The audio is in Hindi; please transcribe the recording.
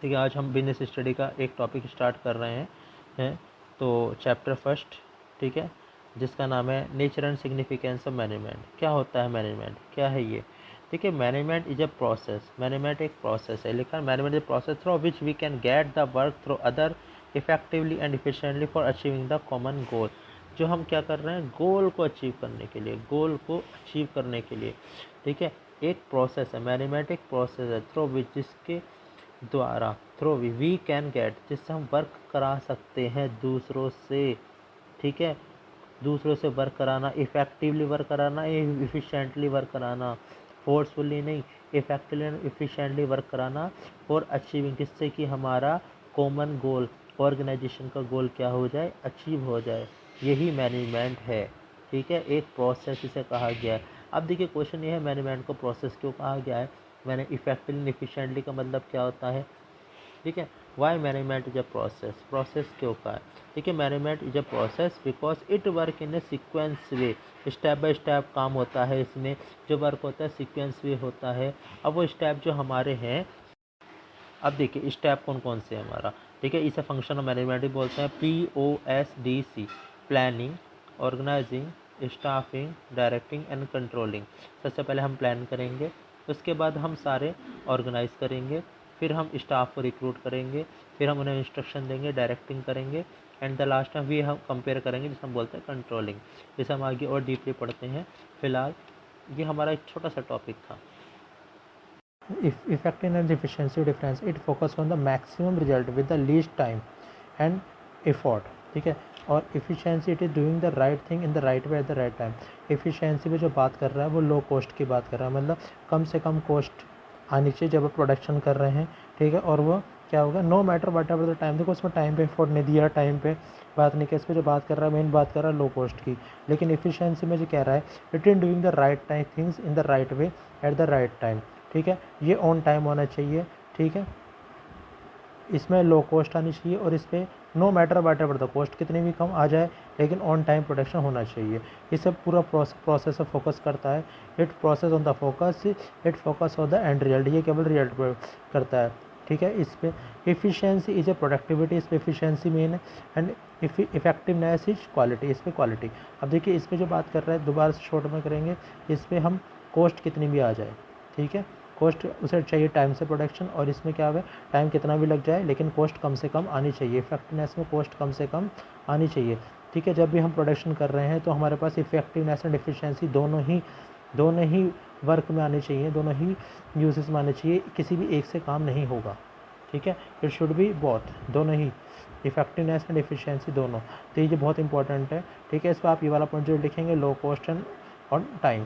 जैसे कि आज हम बिजनेस स्टडी का एक टॉपिक स्टार्ट कर रहे हैं तो चैप्टर फर्स्ट, ठीक है, जिसका नाम है nature and significance of management. क्या होता है मैनेजमेंट, क्या है ये? देखिए, management is a process, management एक प्रोसेस है। लिखा management is process through which we can get the work through other effectively and efficiently for achieving the common goal. जो हम क्या कर रहे हैं, गोल को अचीव करने के लिए, गोल को अचीव करने के लिए, ठीक है, एक प्रोसेस है। मैनेजमेंट एक प्रोसेस है थ्रू विच, जिसके द्वारा, थ्रू वी कैन गेट, जिससे हम वर्क करा सकते हैं दूसरों से, ठीक है, दूसरों से वर्क कराना, इफ़ेक्टिवली वर्क कराना, इफ़िशेंटली वर्क कराना, फोर्सफुली नहीं, इफ़ेक्टिवली एंड इफ़िशेंटली वर्क कराना और अचीविंग, जिससे कि हमारा कॉमन गोल, ऑर्गेनाइजेशन का गोल क्या हो जाए, अचीव हो जाए। यही मैनेजमेंट है, ठीक है, एक प्रोसेस इसे कहा गया है। अब देखिए क्वेश्चन ये है, मैनेजमेंट को प्रोसेस क्यों कहा गया है? मैंने इफ़ेक्टिवली एंड इफ़िशेंटली का मतलब क्या होता है, ठीक है, why management is a process, process क्यों का है? ठीक है, management is a process because it work in a sequence way, step by step काम होता है इसमें, जो वर्क होता है सीक्वेंस वे होता है। अब वो स्टेप जो हमारे हैं, अब देखिए स्टेप कौन कौन से हैं हमारा, ठीक है, इसे फंक्शन ऑफ मैनेजमेंट ही बोलते हैं, POSDC, planning, organizing, staffing, directing and controlling. सबसे पहले हम प्लान करेंगे, उसके बाद हम सारे ऑर्गेनाइज करेंगे, फिर हम स्टाफ को रिक्रूट करेंगे, फिर हम उन्हें इंस्ट्रक्शन देंगे, डायरेक्टिंग करेंगे, एंड द लास्ट में भी हम कंपेयर करेंगे, जिसे हम बोलते हैं कंट्रोलिंग। जिसे हम आगे और डीपली पढ़ते हैं। फिलहाल ये हमारा एक छोटा सा टॉपिक था। Effectiveness and efficiency difference, it focus on the maximum result with the least time and effort, ठीक है। और efficiency it is doing the right thing in the right way at the right time। efficiency में जो बात कर रहा है वो लो कॉस्ट की बात कर रहा है, मतलब कम से कम कॉस्ट आनी चाहिए जब आप प्रोडक्शन कर रहे हैं, ठीक है। और वो क्या होगा, no matter whatever the time, देखो उसमें टाइम पे एफोर्ट नहीं दिया, टाइम पे बात नहीं किया, इस पर जो बात कर रहा है मेन बात कर रहा है लो कॉस्ट की। लेकिन एफिशिएंसी में जो कह रहा है, it in doing the right time things in the right way at the right time, ठीक है। ये ऑन टाइम होना चाहिए, ठीक है, इसमें लो कॉस्ट आनी चाहिए, और इस पर no matter whatever the cost कितनी भी कम आ जाए, लेकिन ऑन टाइम प्रोडक्शन होना चाहिए। ये सब पूरा प्रोसेस पर फोकस करता है। It process on the focus, it focus on the end result, ये केवल रिजल्ट पर करता है, ठीक है। इस पर एफिशिएंसी इज ए प्रोडक्टिविटी, इस पर एफिशिएंसी मेन है, एंड इफेक्टिवनेस इज क्वालिटी, इस पर क्वालिटी। अब देखिए इस पर जो बात कर रहा है, दोबारा से शॉर्ट में करेंगे, इस पर हम कॉस्ट कितनी भी आ जाए, ठीक है, कॉस्ट उसे चाहिए टाइम से प्रोडक्शन, और इसमें क्या है, टाइम कितना भी लग जाए लेकिन कॉस्ट कम से कम आनी चाहिए। इफेक्टिवनेस में कॉस्ट कम से कम आनी चाहिए, ठीक है। जब भी हम प्रोडक्शन कर रहे हैं तो हमारे पास इफेक्टिवनेस एंड एफिशिएंसी दोनों ही वर्क में आनी चाहिए, दोनों ही यूजेस में आने चाहिए, किसी भी एक से काम नहीं होगा, ठीक है। इट शुड बी बोथ, दोनों ही, इफेक्टिवनेस एंड एफिशिएंसी दोनों। तो ये बहुत इंपॉर्टेंट है, ठीक है। इस पर आप ये वाला पॉइंट जो लिखेंगे, लो कॉस्ट एंड और टाइम,